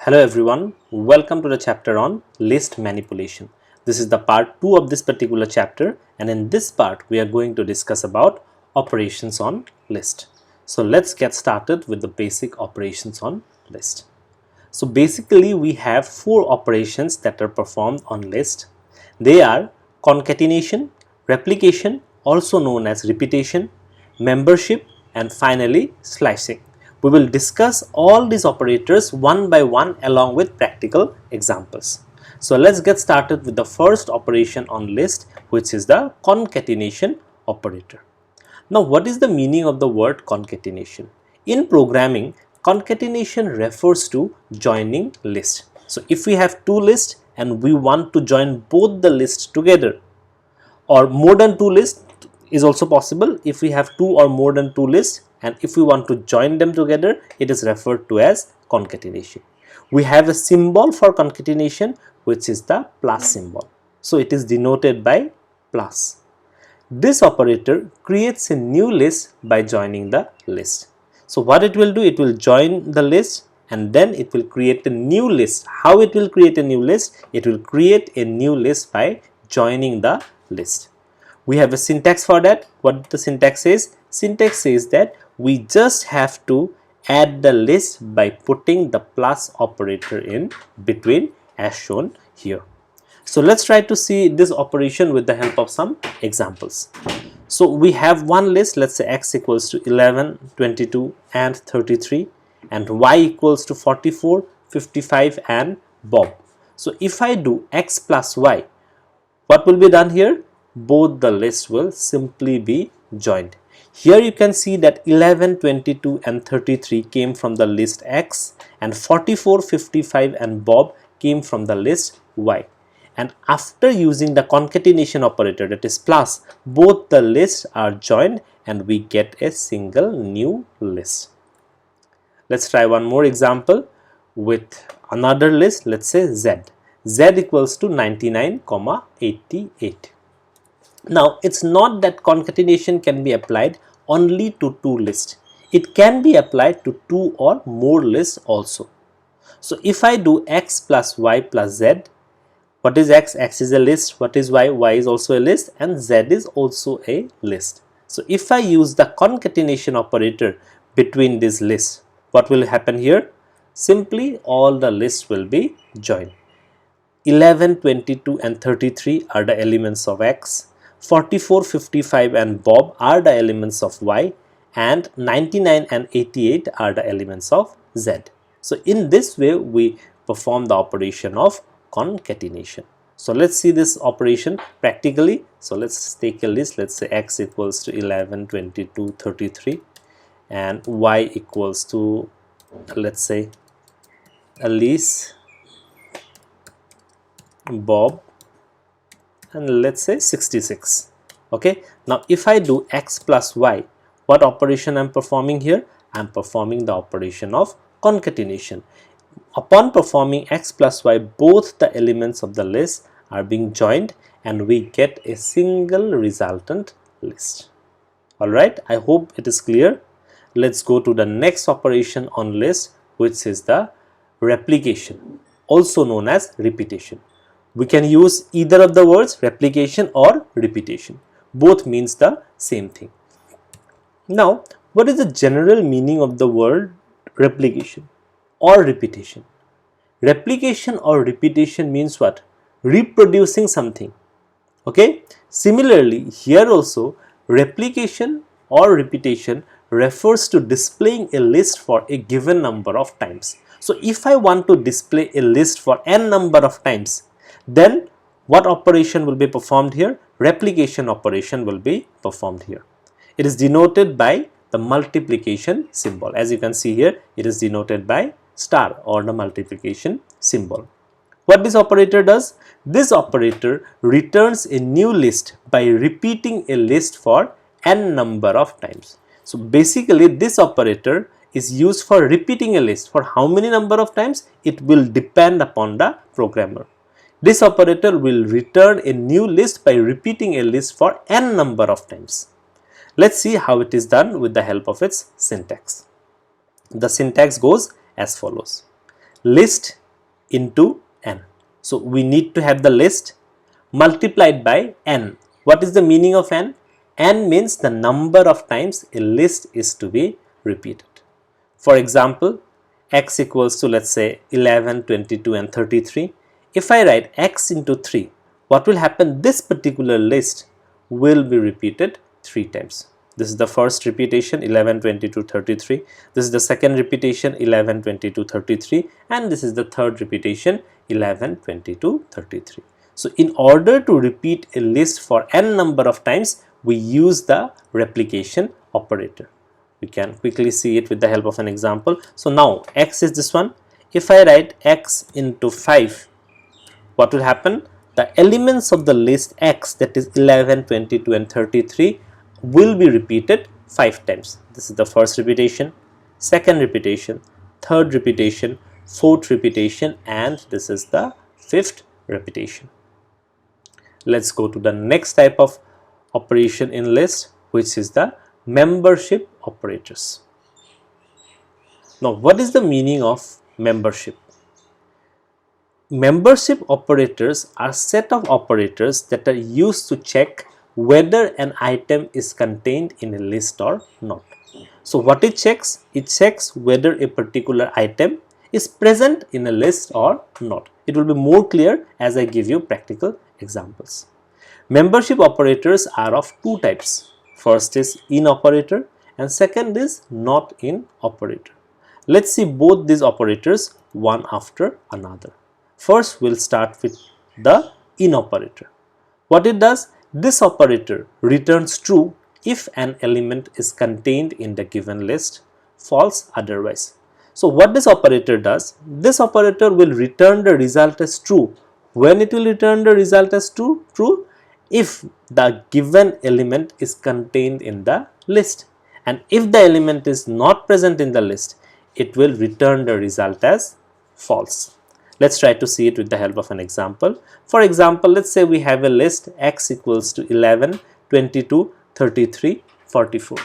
Hello everyone, welcome to the chapter on list manipulation. This is the part 2 of this particular chapter, and in this part we are going to discuss about operations on list. So let's get started with the basic operations on list. So basically we have 4 operations that are performed on list. They are concatenation, replication, also known as repetition, membership, and finally slicing. We will discuss all these operators one by one along with practical examples. So let's get started with the first operation on list, which is the concatenation operator. Now what is the meaning of the word concatenation? In programming, concatenation refers to joining lists. So if we have two lists and we want to join both the lists together, or more than two lists is also possible. If we have two or more than two lists and if we want to join them together, it is referred to as concatenation. We have a symbol for concatenation, which is the plus symbol. So it is denoted by plus. This operator creates a new list by joining the list. So what it will do, it will join the list and then it will create a new list. How it will create a new list? It will create a new list by joining the list. We have a syntax for that. What the syntax says? Syntax says that we just have to add the list by putting the plus operator in between as shown here. So let's try to see this operation with the help of some examples. So we have one list, let's say x equals to 11, 22 and 33 and y equals to 44, 55 and Bob. So if I do x plus y, what will be done here? Both the lists will simply be joined. Here you can see that 11, 22 and 33 came from the list x and 44, 55 and Bob came from the list y. And after using the concatenation operator, that is plus, both the lists are joined and we get a single new list. Let's try one more example with another list. Let's say z. Z equals to 99, 88. Now it's not that concatenation can be applied only to two lists. It can be applied to two or more lists also. So if I do x plus y plus z, what is x? X is a list. What is y? Y is also a list and z is also a list. So if I use the concatenation operator between these lists, what will happen here? Simply all the lists will be joined. 11, 22 and 33 are the elements of x. 44, 55 and Bob are the elements of y and 99 and 88 are the elements of z. So in this way we perform the operation of concatenation. So let's see this operation practically. So let's take a list. Let's say x equals to 11, 22, 33 and y equals to, let's say, Alice, Bob and let's say 66. Okay, now if I do x plus y, what operation I'm performing here? I'm performing the operation of concatenation. Upon performing x plus y, both the elements of the list are being joined and we get a single resultant list. Alright, I hope it is clear. Let's go to the next operation on list, which is the replication, also known as repetition. We can use either of the words, replication or repetition. Both means the same thing. Now, what is the general meaning of the word replication or repetition? Replication or repetition means what? Reproducing something. Okay. Similarly, here also replication or repetition refers to displaying a list for a given number of times. So if I want to display a list for n number of times, then what operation will be performed here? Replication operation will be performed here. It is denoted by the multiplication symbol. As you can see here, it is denoted by star or the multiplication symbol. What this operator does? This operator returns a new list by repeating a list for n number of times. So basically this operator is used for repeating a list. For how many number of times? It will depend upon the programmer. This operator will return a new list by repeating a list for n number of times. Let's see how it is done with the help of its syntax. The syntax goes as follows. list into n. So we need to have the list multiplied by n. What is the meaning of n? N means the number of times a list is to be repeated. For example, x equals to, let's say, 11, 22 and 33. If I write x into 3, what will happen? This particular list will be repeated 3 times. This is the first repetition, 11, 22, 33. This is the second repetition, 11, 22, 33. And this is the third repetition, 11, 22, 33. So in order to repeat a list for n number of times, we use the replication operator. We can quickly see it with the help of an example. So now x is this one. If I write x into 5, what will happen? The elements of the list x, that is 11, 22 and 33, will be repeated 5 times. This is the first repetition, second repetition, third repetition, fourth repetition, and this is the fifth repetition. Let's go to the next type of operation in list, which is the membership operators. Now, what is the meaning of membership? Membership operators are set of operators that are used to check whether an item is contained in a list or not. So what it checks? It checks whether a particular item is present in a list or not. It will be more clear as I give you practical examples. Membership operators are of two types. First is in operator and second is not in operator. Let's see both these operators one after another. First, we'll start with the in operator. What it does? This operator returns true if an element is contained in the given list, false otherwise. So what this operator does? This operator will return the result as true. When it will return the result as true? If the given element is contained in the list, and if the element is not present in the list, it will return the result as false. Let's try to see it with the help of an example. For example, let's say we have a list x equals to 11, 22, 33, 44.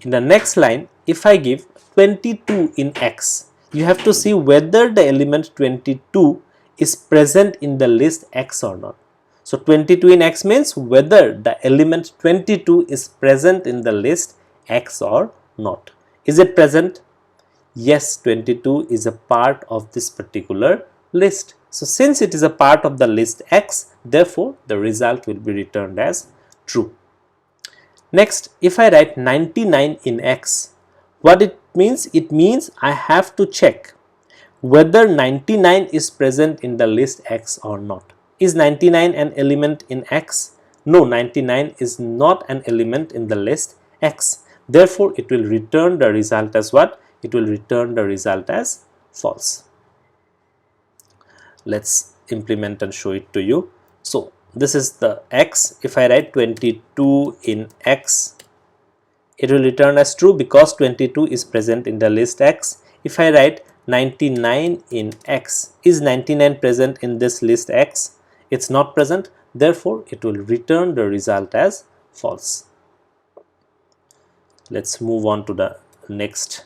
In the next line, if I give 22 in x, you have to see whether the element 22 is present in the list x or not. So 22 in x means whether the element 22 is present in the list x or not. Is it present? Yes, 22 is a part of this particular list. So since it is a part of the list x, therefore the result will be returned as true. Next, if I write 99 in x, what it means? It means I have to check whether 99 is present in the list x or not. Is 99 an element in x? No, 99 is not an element in the list x. Therefore, it will return the result as what? It will return the result as false. Let's implement and show it to you. So this is the x. If I write 22 in x, it will return as true because 22 is present in the list x. If I write 99 in x, is 99 present in this list x? It's not present, therefore it will return the result as false. Let's move on to the next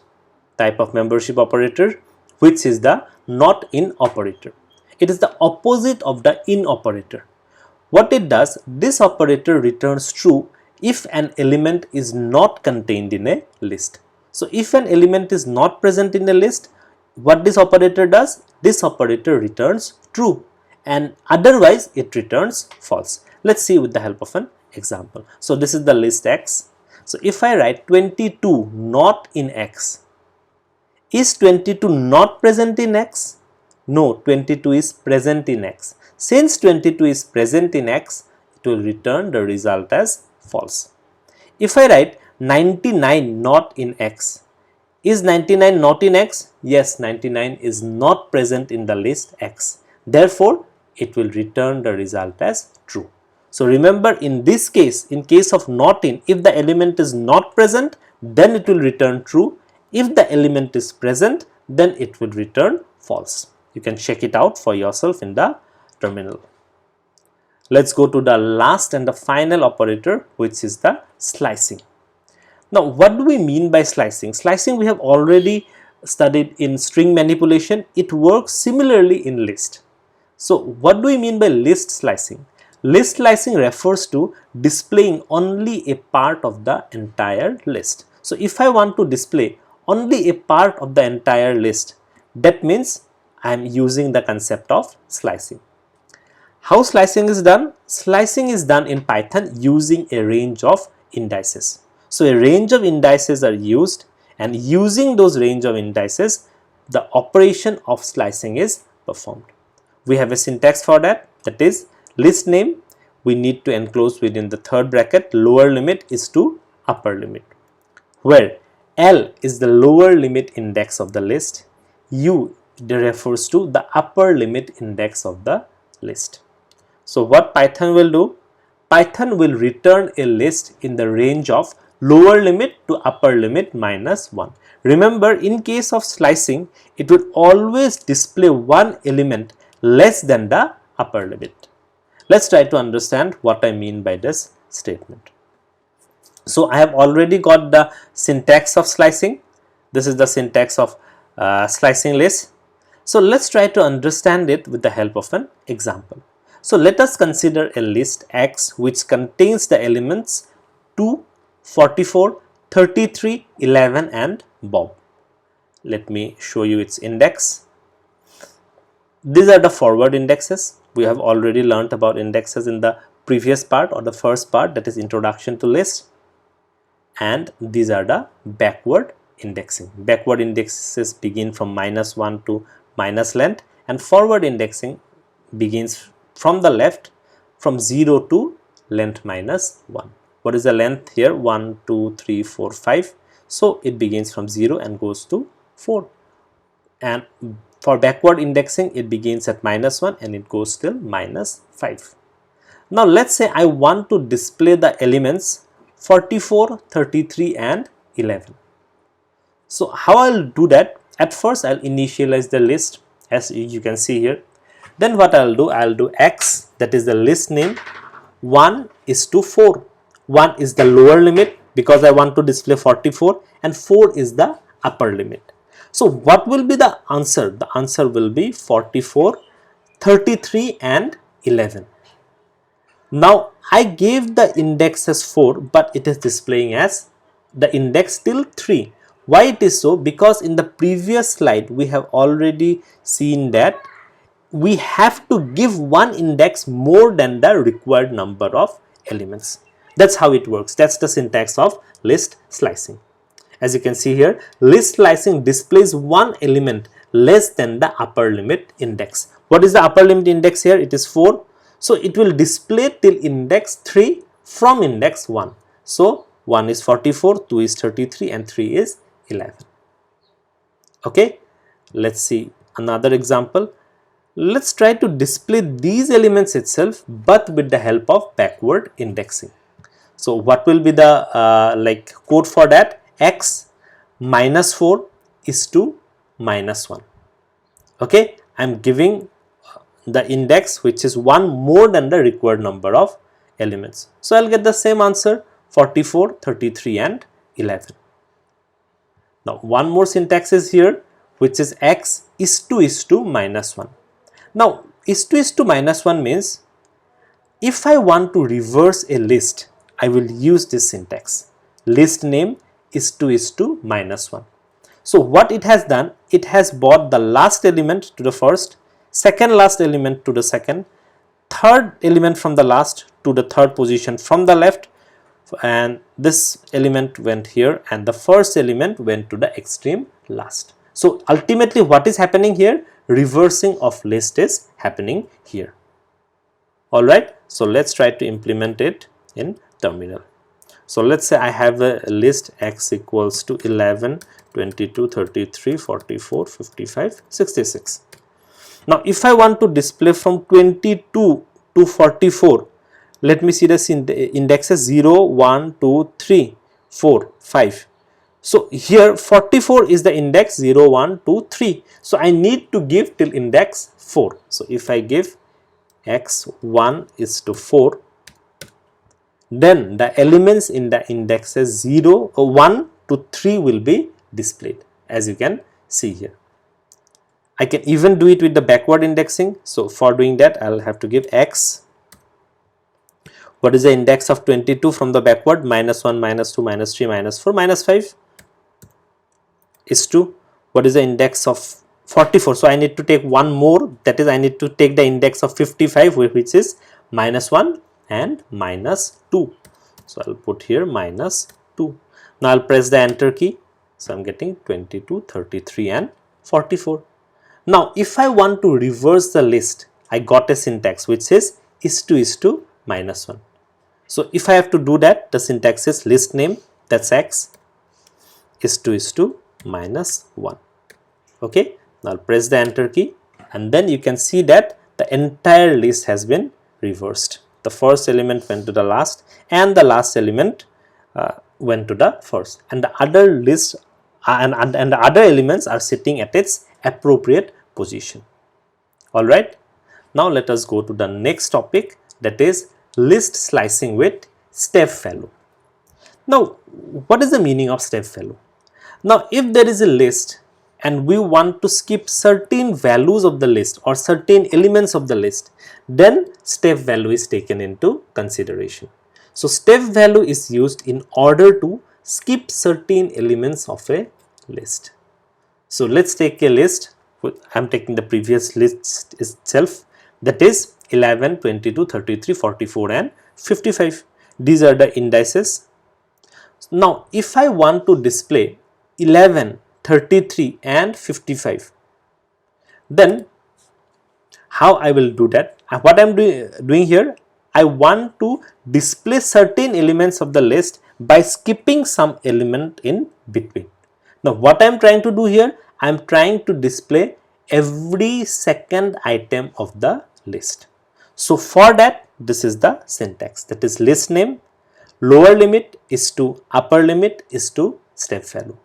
type of membership operator, which is the not in operator. It is the opposite of the in operator. What it does, this operator returns true if an element is not contained in a list. So if an element is not present in a list, what this operator does? This operator returns true, and otherwise it returns false. Let's see with the help of an example. So this is the list x. So if I write 22 not in x, is 22 not present in x? No, 22 is present in x. Since 22 is present in x, it will return the result as false. If I write 99 not in x, is 99 not in x? Yes, 99 is not present in the list x. Therefore, it will return the result as true. So remember, in this case, in case of not in, if the element is not present, then it will return true. If the element is present, then it will return false. You can check it out for yourself in the terminal. Let's go to the last and the final operator, which is the slicing. Now, what do we mean by slicing? Slicing we have already studied in string manipulation, it works similarly in list. So what do we mean by list slicing? List slicing refers to displaying only a part of the entire list. So if I want to display only a part of the entire list, that means I am using the concept of slicing. How slicing is done? Slicing is done in Python using a range of indices. So a range of indices are used, and using those range of indices, the operation of slicing is performed. We have a syntax for that, that is list name we need to enclose within the third bracket, lower limit is to upper limit, where L is the lower limit index of the list, U refers to the upper limit index of the list. So what Python will do? Python will return a list in the range of lower limit to upper limit minus 1. Remember, in case of slicing, it will always display one element less than the upper limit. Let's try to understand what I mean by this statement. So I have already got the syntax of slicing. This is the syntax of slicing list. So let's try to understand it with the help of an example. So let us consider a list X which contains the elements 2, 44, 33, 11 and Bob. Let me show you its index. These are the forward indexes. We have already learnt about indexes in the previous part or the first part, that is introduction to list. And these are the backward indexing. Backward indexes begin from -1 to minus length, and forward indexing begins from the left from 0 to length -1. What is the length here? 1, 2, 3, 4, 5. So it begins from 0 and goes to 4. And for backward indexing, it begins at -1 and it goes till -5. Now let's say I want to display the elements 44, 33 and 11. So how I'll do that? At first I'll initialize the list as you can see here. Then what I'll do X, that is the list name, 1 is to 4. 1 is the lower limit because I want to display 44, and 4 is the upper limit. So what will be the answer? The answer will be 44, 33 and 11. Now I gave the index as 4, but it is displaying as the index till 3. Why it is so? Because in the previous slide we have already seen that we have to give one index more than the required number of elements. That's how it works. That's the syntax of list slicing. As you can see here, list slicing displays one element less than the upper limit index. What is the upper limit index here? It is 4. So it will display till index 3 from index 1. So 1 is 44, 2 is 33 and 3 is 11. Okay, let's see another example. Let's try to display these elements itself but with the help of backward indexing. So what will be the code for that? X -4 is to -1. Okay, I am giving the index which is 1 more than the required number of elements. So I'll get the same answer, 44, 33 and 11. Now one more syntax is here, which is X is to -1. Now is to -1 means if I want to reverse a list, I will use this syntax. List name is to -1. So what it has done, it has brought the last element to the first, second last element to the second, third element from the last to the third position from the left, and this element went here and the first element went to the extreme last. So ultimately what is happening here? Reversing of list is happening here. Alright, so let's try to implement it in terminal. So let's say I have a list X equals to 11, 22, 33, 44, 55, 66. Now if I want to display from 22 to 44, let me see the indexes 0, 1, 2, 3, 4, 5. So here 44 is the index 0, 1, 2, 3. So I need to give till index 4. So if I give X1 is to 4, then the elements in the indexes 0, 1 to 3 will be displayed, as you can see here. I can even do it with the backward indexing. So for doing that, I'll have to give x. What is the index of 22 from the backward? Minus 1, minus 2, minus 3, minus 4, minus 5 is 2. What is the index of 44? So I need to take one more, that is I need to take the index of 55, which is minus 1 and minus 2. So I'll put here minus 2. Now I'll press the enter key. So I'm getting 22, 33 and 44. Now if I want to reverse the list, I got a syntax which says is to minus 1. So if I have to do that, the syntax is list name, that's x, is to minus 1. Okay, now I'll press the enter key and then you can see that the entire list has been reversed. The first element went to the last and the last element went to the first, and the other list and the other elements are sitting at its appropriate position. Alright, now let us go to the next topic, that is list slicing with step value. Now what is the meaning of step value? Now if there is a list and we want to skip certain values of the list or certain elements of the list, then step value is taken into consideration. So step value is used in order to skip certain elements of a list. So let's take a list. I'm taking the previous list itself, that is 11, 22, 33, 44 and 55. These are the indices. Now if I want to display 11, 33 and 55, then how I will do that? What I'm doing here, I want to display certain elements of the list by skipping some element in between. Now what I'm trying to do here, I'm trying to display every second item of the list. So for that, this is the syntax, that is list name, lower limit is to upper limit is to step value.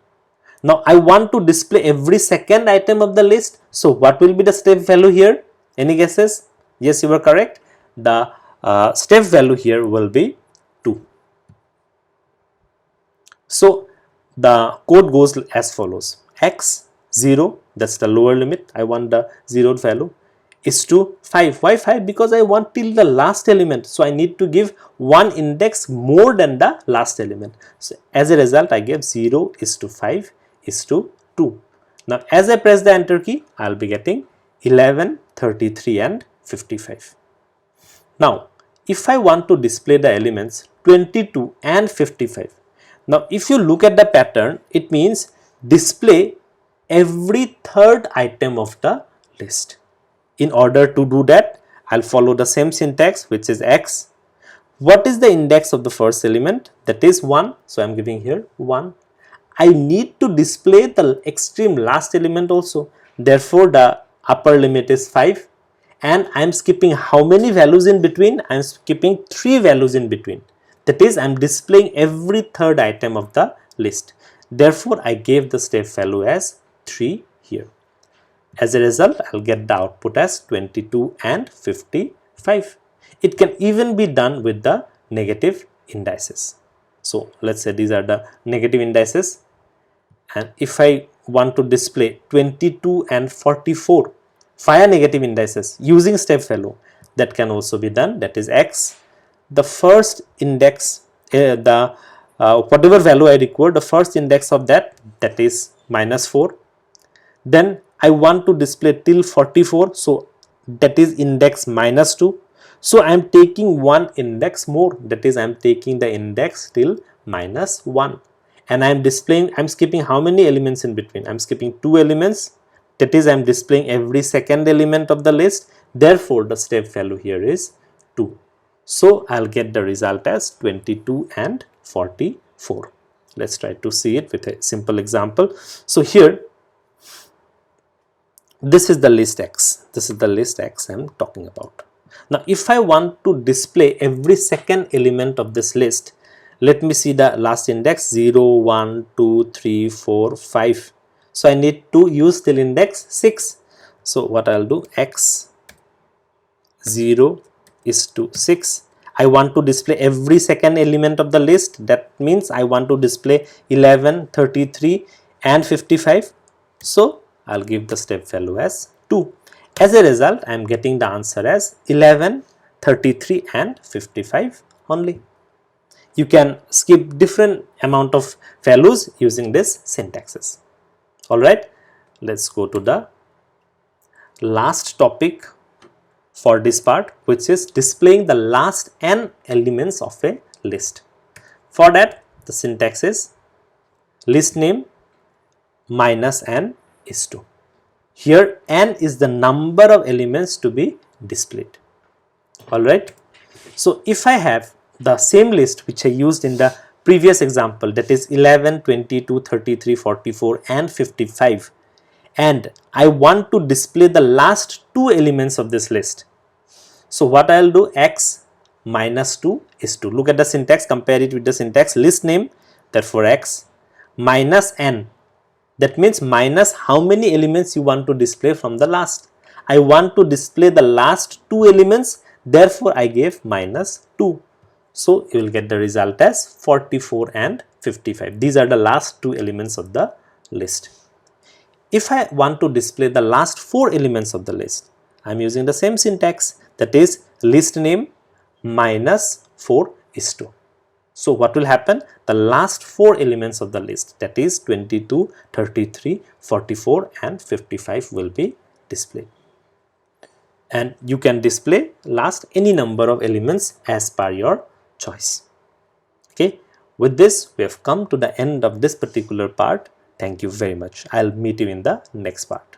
Now I want to display every second item of the list. So what will be the step value here? Any guesses? Yes, you were correct. The step value here will be 2. So the code goes as follows: x 0, that's the lower limit, I want the zeroed value, is to 5. Why 5? Because I want till the last element, so I need to give one index more than the last element. So as a result, I gave 0 is to 5 is to 2. Now as I press the enter key, I will be getting 11, 33 and 55. Now if I want to display the elements 22 and 55, now if you look at the pattern, it means display every third item of the list. In order to do that, I'll follow the same syntax, which is x. What is the index of the first element? That is 1. So I'm giving here 1. I need to display the extreme last element also. Therefore, the upper limit is 5. And I'm skipping how many values in between? I'm skipping 3 values in between. That is, I'm displaying every third item of the list. Therefore, I gave the step value as 3 here. As a result, I'll get the output as 22 and 55. It can even be done with the negative indices. So let's say these are the negative indices, and if I want to display 22 and 44 via negative indices using step value, that can also be done. That is x, the first index, whatever value I record, the first index of that is minus 4. Then I want to display till 44, so that is index minus 2. So I am taking one index more, that is I am taking the index till minus 1, and I am displaying, I am skipping how many elements in between? I am skipping 2 elements, that is I am displaying every second element of the list. Therefore the step value here is 2. So I'll get the result as 22 and 44. Let's try to see it with a simple example. So here, this is the list x. This is the list x I'm talking about. Now if I want to display every second element of this list, let me see the last index 0, 1, 2, 3, 4, 5. So I need to use till index 6. So what I'll do, x 0 is to 6. I want to display every second element of the list. That means I want to display 11, 33 and 55. So I'll give the step value as 2. As a result, I am getting the answer as 11, 33 and 55 only. You can skip different amount of values using this syntaxes. Alright, let's go to the last topic for this part, which is displaying the last n elements of a list. For that, the syntax is list name minus n is 2. Here n is the number of elements to be displayed. Alright. So if I have the same list which I used in the previous example, that is 11, 22, 33, 44 and 55, and I want to display the last 2 elements of this list. So what I will do, x minus 2 is 2. Look at the syntax, compare it with the syntax list name, therefore x minus n. That means minus how many elements you want to display from the last. I want to display the last 2 elements, therefore I gave minus 2. So you will get the result as 44 and 55. These are the last 2 elements of the list. If I want to display the last 4 elements of the list, I am using the same syntax, that is list name minus 4 is 2. So what will happen? The last 4 elements of the list, that is 22, 33, 44 and 55 will be displayed. And you can display last any number of elements as per your choice. Okay, with this we have come to the end of this particular part. Thank you very much. I'll meet you in the next part.